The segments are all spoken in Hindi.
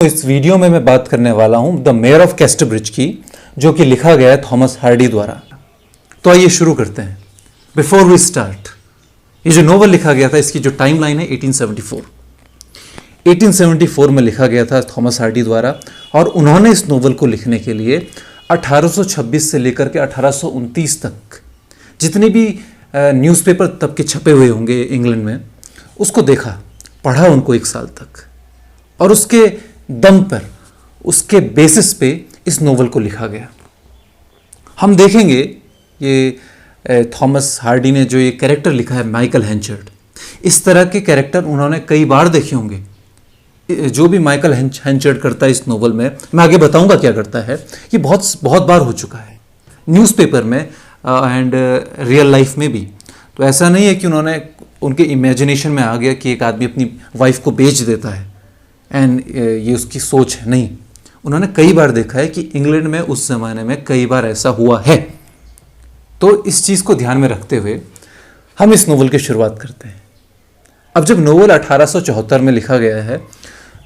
तो इस वीडियो में मैं बात करने वाला हूं द मेयर ऑफ कैस्टरब्रिज की, जो कि लिखा गया है थॉमस हार्डी द्वारा। तो आइए शुरू करते हैं। बिफोर वी स्टार्ट, ये जो नोवेल लिखा गया था इसकी जो टाइमलाइन है 1874 में लिखा गया था थॉमस हार्डी द्वारा, और उन्होंने इस नोवेल को लिखने के लिए 1826 से लेकर के 1829 तक जितने भी न्यूज़पेपर तब के छपे हुए होंगे इंग्लैंड में, उसको देखा, पढ़ा उनको 1 साल तक, और उसके दम पर, उसके बेसिस पे इस नोवेल को लिखा गया। हम देखेंगे ये थॉमस हार्डी ने जो ये कैरेक्टर लिखा है माइकल हेंचर्ड, इस तरह के कैरेक्टर उन्होंने कई बार देखे होंगे। जो भी माइकल हेंचर्ड करता है इस नोवेल में, मैं आगे बताऊंगा क्या करता है, ये बहुत बार हो चुका है न्यूज़पेपर में एंड रियल लाइफ में भी। तो ऐसा नहीं है कि उन्होंने उनके इमेजिनेशन में आ गया कि एक आदमी अपनी वाइफ को बेच देता है एंड ये उसकी सोच है, नहीं। उन्होंने कई बार देखा है कि इंग्लैंड में उस ज़माने में कई बार ऐसा हुआ है। तो इस चीज़ को ध्यान में रखते हुए हम इस नोवेल की शुरुआत करते हैं। अब जब नोवेल 1874 में लिखा गया है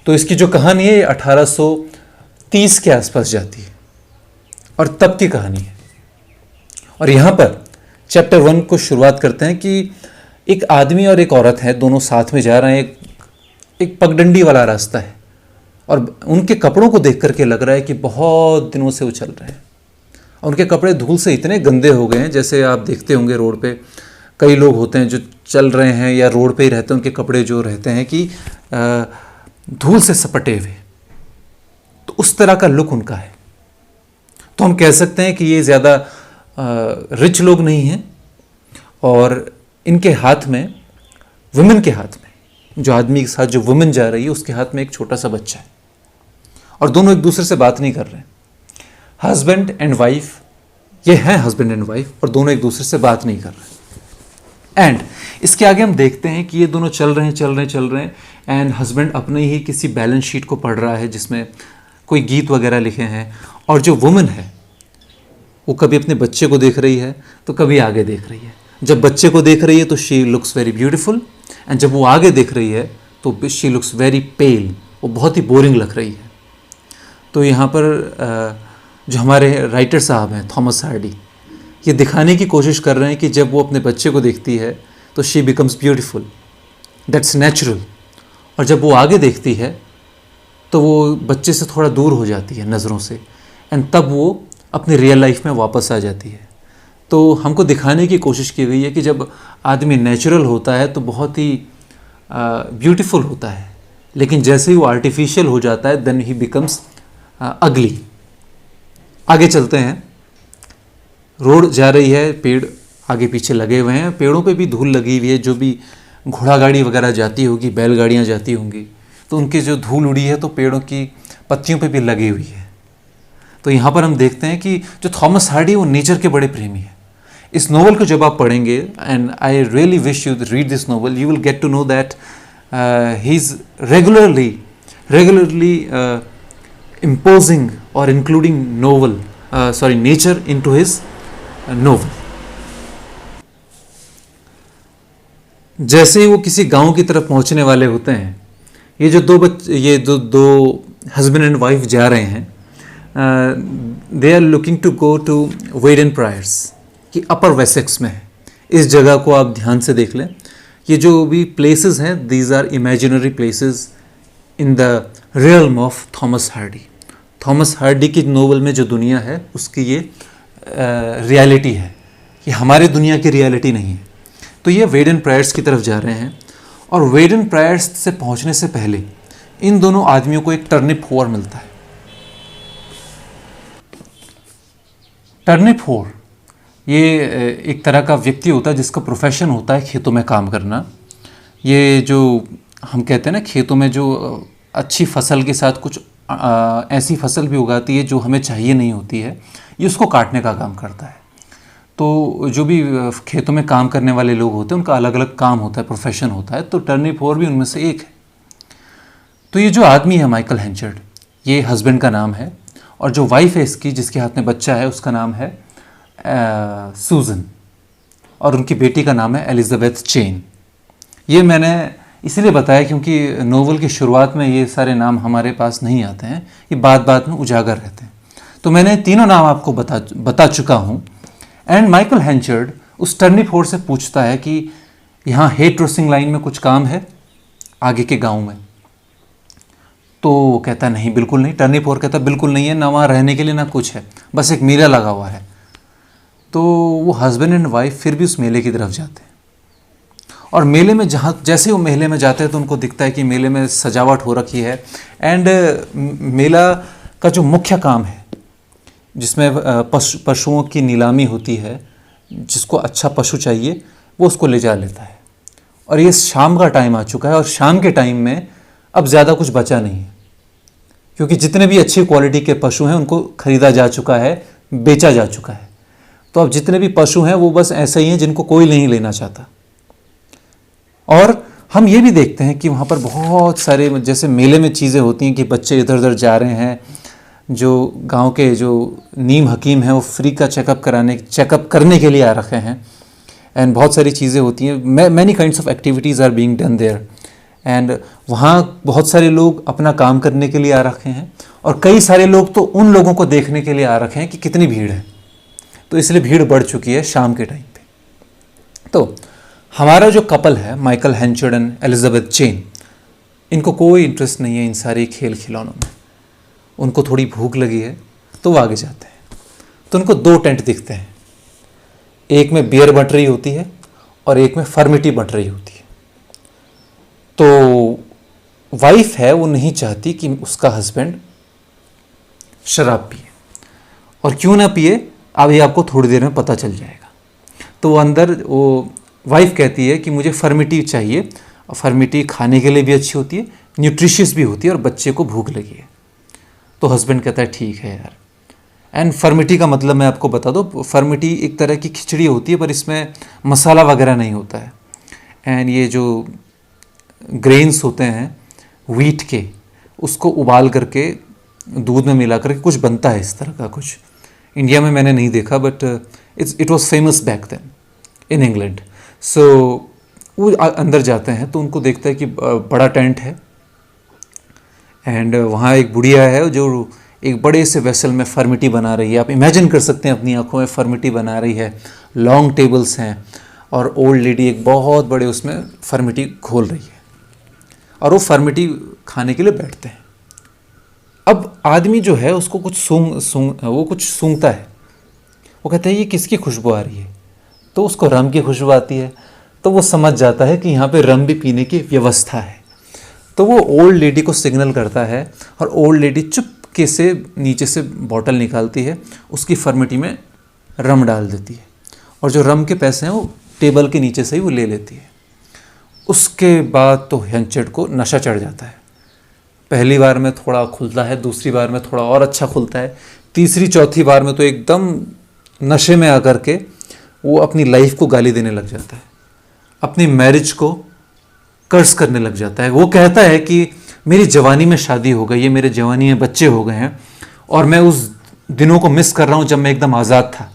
तो इसकी जो कहानी है 1830 के आसपास जाती है, और तब की कहानी है। और यहाँ पर चैप्टर 1 को शुरुआत करते हैं कि एक आदमी और एक औरत है, दोनों साथ में जा रहे हैं। एक पगडंडी वाला रास्ता है, और उनके कपड़ों को देख करके लग रहा है कि बहुत दिनों से वो चल रहे हैं, और उनके कपड़े धूल से इतने गंदे हो गए हैं। जैसे आप देखते होंगे रोड पे कई लोग होते हैं जो चल रहे हैं या रोड पे ही रहते हैं, उनके कपड़े जो रहते हैं कि धूल से सपटे हुए, तो उस तरह का लुक उनका है। तो हम कह सकते हैं कि ये ज़्यादा रिच लोग नहीं हैं, और इनके हाथ में, वुमेन के हाथ में, जो आदमी के साथ जो वुमेन जा रही है उसके हाथ में एक छोटा सा बच्चा है, और दोनों एक दूसरे से बात नहीं कर रहे हैं। हस्बैंड एंड वाइफ, ये हैं हस्बैंड एंड वाइफ, और दोनों एक दूसरे से बात नहीं कर रहे। एंड इसके आगे हम देखते हैं कि ये दोनों चल रहे हैं एंड हस्बैंड अपने ही किसी बैलेंस शीट को पढ़ रहा है जिसमें कोई गीत वगैरह लिखे हैं, और जो वुमेन है वो कभी अपने बच्चे को देख रही है तो कभी आगे देख रही है। जब बच्चे को देख रही है तो she looks very beautiful, and जब वो आगे देख रही है तो शी लुक्स वेरी पेल, वो बहुत ही बोरिंग लग रही है। तो यहाँ पर जो हमारे राइटर साहब हैं थॉमस हार्डी, ये दिखाने की कोशिश कर रहे हैं कि जब वो अपने बच्चे को देखती है तो she becomes beautiful, that's natural, और जब वो आगे देखती है तो वो बच्चे से थोड़ा दूर हो जाती है नज़रों से, एंड तब वो अपनी रियल लाइफ में वापस आ जाती है। तो हमको दिखाने की कोशिश की गई है कि जब आदमी नेचुरल होता है तो बहुत ही ब्यूटीफुल होता है, लेकिन जैसे ही वो आर्टिफिशियल हो जाता है देन ही बिकम्स अगली। आगे चलते हैं। रोड जा रही है, पेड़ आगे पीछे लगे हुए हैं, पेड़ों पे भी धूल लगी हुई है। जो भी घोड़ा गाड़ी वगैरह जाती होगी, बैलगाड़ियाँ जाती होंगी, तो उनकी जो धूल उड़ी है तो पेड़ों की पत्तियों पे भी लगी हुई है। तो यहाँ पर हम देखते हैं कि जो थॉमस हार्डी वो नेचर के बड़े प्रेमी है। इस नोवेल को जब आप पढ़ेंगे, and I really wish you read this novel, you will get to know that he is regularly imposing or including nature into his novel. जैसे ही वो किसी गांव की तरफ पहुंचने वाले होते हैं, ये जो दो हस्बैंड एंड वाइफ जा रहे हैं, they are looking to go to Weydon Priors, कि अपर वेसेक्स में है। इस जगह को आप ध्यान से देख लें। ये जो भी प्लेसेस हैं, these are imaginary places in the realm of Thomas Hardy. Thomas Hardy की नोवेल में जो दुनिया है उसकी ये रियलिटी है, ये हमारे दुनिया की रियलिटी नहीं है। तो ये वेडन प्रायर्स की तरफ जा रहे हैं, और वेडन प्रायर्स से पहुंचने से पहले इन दोनों आदमियों को एक टर्निप होअर मिलता है। टर्निप होअर ये एक तरह का व्यक्ति होता है जिसका प्रोफेशन होता है खेतों में काम करना। ये जो हम कहते हैं ना, खेतों में जो अच्छी फसल के साथ कुछ ऐसी फसल भी उगाती है जो हमें चाहिए नहीं होती है, ये उसको काटने का काम करता है। तो जो भी खेतों में काम करने वाले लोग होते हैं उनका अलग अलग काम होता है, प्रोफेशन होता है। तो टर्निप होअर भी उनमें से एक है। तो ये जो आदमी है माइकल हेंचर्ड, ये हस्बैंड का नाम है, और जो वाइफ है इसकी, जिसके हाथ में बच्चा है, उसका नाम है सूजन, और उनकी बेटी का नाम है एलिजाबेथ चेन। ये मैंने इसलिए बताया क्योंकि नोवेल की शुरुआत में ये सारे नाम हमारे पास नहीं आते हैं, ये बात बात में उजागर रहते हैं। तो मैंने तीनों नाम आपको बता चुका हूँ। एंड माइकल हेंचर्ड उस टर्नीफोर्ड से पूछता है कि यहाँ हेट रोसिंग लाइन में कुछ काम है आगे के गांव में। तो वो कहता नहीं, बिल्कुल नहीं। टर्नीफोर्ड कहता बिल्कुल नहीं है, ना वहाँ रहने के लिए ना कुछ है, बस एक मेला लगा हुआ है। तो वो हस्बैंड एंड वाइफ फिर भी उस मेले की तरफ जाते हैं। और मेले में जैसे वो मेले में जाते हैं तो उनको दिखता है कि मेले में सजावट हो रखी है। एंड मेला का जो मुख्य काम है जिसमें पशुओं की नीलामी होती है, जिसको अच्छा पशु चाहिए वो उसको ले जा लेता है। और ये शाम का टाइम आ चुका है और शाम के टाइम में अब ज़्यादा कुछ बचा नहीं है, क्योंकि जितने भी अच्छी क्वालिटी के पशु हैं उनको ख़रीदा जा चुका है, बेचा जा चुका है। तो अब जितने भी पशु हैं वो बस ऐसे ही हैं जिनको कोई नहीं लेना चाहता। और हम ये भी देखते हैं कि वहाँ पर बहुत सारे जैसे मेले में चीज़ें होती हैं कि बच्चे इधर उधर जा रहे हैं, जो गांव के जो नीम हकीम हैं वो फ्री का चेकअप करने के लिए आ रखे हैं। एंड बहुत सारी चीज़ें होती हैं, many kinds of activities are being done there. And वहाँ बहुत सारे लोग अपना काम करने के लिए आ रखे हैं और कई सारे लोग तो उन लोगों को देखने के लिए आ रखे हैं कि कितनी भीड़ है। तो इसलिए भीड़ बढ़ चुकी है शाम के टाइम पे। तो हमारा जो कपल है माइकल हेंचर्ड एंड एलिजाबेथ चेन, इनको कोई इंटरेस्ट नहीं है इन सारे खेल खिलौनों में। उनको थोड़ी भूख लगी है तो वो आगे जाते हैं। तो उनको दो टेंट दिखते हैं, एक में बियर बट रही होती है और एक में फर्मिटी बट रही होती है। तो वाइफ है वो नहीं चाहती कि उसका हस्बैंड शराब पिए, और क्यों ना पिए अभी आपको थोड़ी देर में पता चल जाएगा। तो वो वाइफ कहती है कि मुझे फर्मिटी चाहिए, और फर्मिटी खाने के लिए भी अच्छी होती है, न्यूट्रिशियस भी होती है और बच्चे को भूख लगी है। तो हस्बैंड कहता है ठीक है यार। एंड फर्मिटी का मतलब मैं आपको बता दूं, फर्मिटी एक तरह की खिचड़ी होती है पर इसमें मसाला वगैरह नहीं होता है। एंड ये जो ग्रेन्स होते हैं व्हीट के, उसको उबाल करके दूध में मिला करके कुछ बनता है इस तरह का कुछ। इंडिया में मैंने नहीं देखा but it was famous back then in England. So वो अंदर जाते हैं तो उनको देखता है कि बड़ा टेंट है एंड वहाँ एक बुढ़िया है जो एक बड़े से वेसल में फर्मिटी बना रही है। आप इमेजिन कर सकते हैं अपनी आंखों में फर्मिटी बना रही है, लॉन्ग टेबल्स हैं और ओल्ड लेडी एक बहुत बड़े उसमें फर्मिटी घोल रही है और वो फर्मिटी खाने के लिए बैठते हैं। अब आदमी जो है उसको कुछ वो कुछ सूंघता है। वो कहता है ये किसकी खुशबू आ रही है? तो उसको रम की खुशबू आती है। तो वो समझ जाता है कि यहाँ पे रम भी पीने की व्यवस्था है। तो वो ओल्ड लेडी को सिग्नल करता है और ओल्ड लेडी चुपके से नीचे से बॉटल निकालती है, उसकी फर्मिटी में रम डाल देती है और जो रम के पैसे हैं वो टेबल के नीचे से ही वो ले लेती है। उसके बाद तो हेंचर्ड को नशा चढ़ जाता है। पहली बार में थोड़ा खुलता है, दूसरी बार में थोड़ा और अच्छा खुलता है, तीसरी चौथी बार में तो एकदम नशे में आकर के वो अपनी लाइफ को गाली देने लग जाता है, अपनी मैरिज को कर्स करने लग जाता है। वो कहता है कि मेरी जवानी में शादी हो गई है, मेरे जवानी में बच्चे हो गए हैं और मैं उस दिनों को मिस कर रहा हूँ जब मैं एकदम आज़ाद था।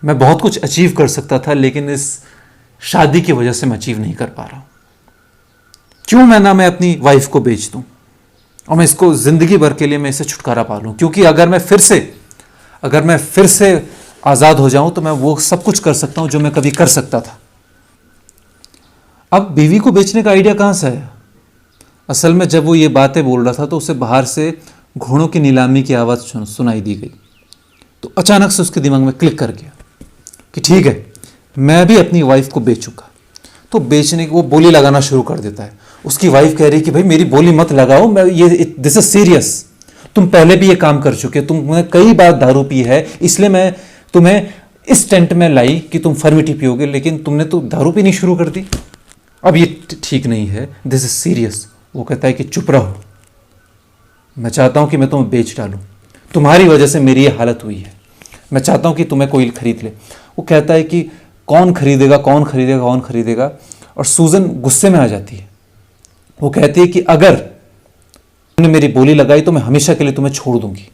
मैं बहुत कुछ अचीव कर सकता था लेकिन इस शादी की वजह से मैं अचीव नहीं कर पा रहा हूँ। क्यों मैं अपनी वाइफ को बेच दूँ और मैं इसको ज़िंदगी भर के लिए मैं इसे छुटकारा पा लूँ, क्योंकि अगर मैं फिर से आज़ाद हो जाऊँ तो मैं वो सब कुछ कर सकता हूँ जो मैं कभी कर सकता था। अब बीवी को बेचने का आइडिया कहाँ से आया? असल में जब वो ये बातें बोल रहा था तो उसे बाहर से घोड़ों की नीलामी की आवाज़ सुनाई दी गई। तो अचानक से उसके दिमाग में क्लिक कर गया कि ठीक है, मैं भी अपनी वाइफ को बेचूंगा। तो बेचने की वो बोली लगाना शुरू कर देता है। उसकी वाइफ कह रही कि भाई मेरी बोली मत लगाओ, दिस इज सीरियस, तुम पहले भी ये काम कर चुके, तुमने कई बार दारू पी है, इसलिए मैं तुम्हें इस टेंट में लाई कि तुम फर्मिटी पियोगे, लेकिन तुमने तो दारू पीनी शुरू कर दी। अब ये ठीक नहीं है, दिस इज सीरियस। वो कहता है कि चुप रहो, मैं चाहता हूं कि मैं तुम्हें बेच डालूं, तुम्हारी वजह से मेरी ये हालत हुई है, मैं चाहता हूं कि तुम्हें कोई खरीद ले। वो कहता है कि कौन खरीदेगा कौन खरीदेगा कौन खरीदेगा। और सूजन गुस्से में आ जाती है। वो कहती है कि अगर तुमने मेरी बोली लगाई तो मैं हमेशा के लिए तुम्हें छोड़ दूंगी।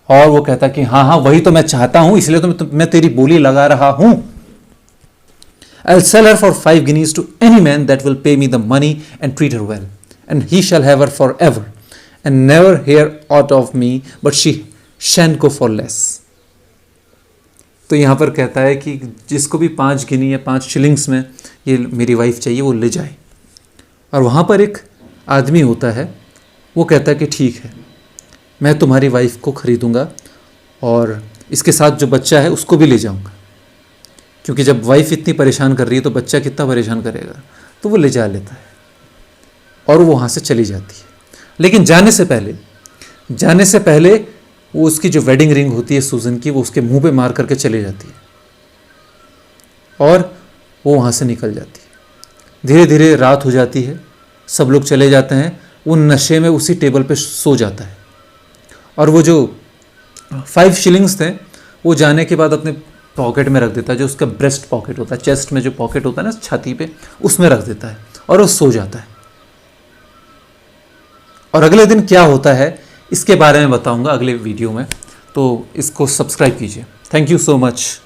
और वो कहता है कि हाँ हाँ वही तो मैं चाहता हूं, इसलिए तो मैं तेरी बोली लगा रहा हूं। I'll sell her for 5 guineas to any man that will pay me the money and treat her well, and he shall have her forever, and never hear aught of me, but she shan't go for less. तो यहाँ पर कहता है कि जिसको भी 5 गिनी या 5 शिलिंग्स में ये मेरी वाइफ चाहिए वो ले जाए। और वहाँ पर एक आदमी होता है, वो कहता है कि ठीक है, मैं तुम्हारी वाइफ को ख़रीदूँगा और इसके साथ जो बच्चा है उसको भी ले जाऊँगा, क्योंकि जब वाइफ इतनी परेशान कर रही है तो बच्चा कितना परेशान करेगा। तो वो ले जा लेता है और वो वहाँ से चली जाती है। लेकिन जाने से पहले वो उसकी जो वेडिंग रिंग होती है सूजन की, वो उसके मुंह पे मार करके चली जाती है और वो वहाँ से निकल जाती है। धीरे धीरे रात हो जाती है, सब लोग चले जाते हैं, वो नशे में उसी टेबल पे सो जाता है। और वो जो 5 शिलिंग्स थे वो जाने के बाद अपने पॉकेट में रख देता है, जो उसका ब्रेस्ट पॉकेट होता है, चेस्ट में जो पॉकेट होता है ना छाती पे, उसमें रख देता है और वो सो जाता है। और अगले दिन क्या होता है इसके बारे में बताऊंगा अगले वीडियो में, तो इसको सब्सक्राइब कीजिए। Thank you so much.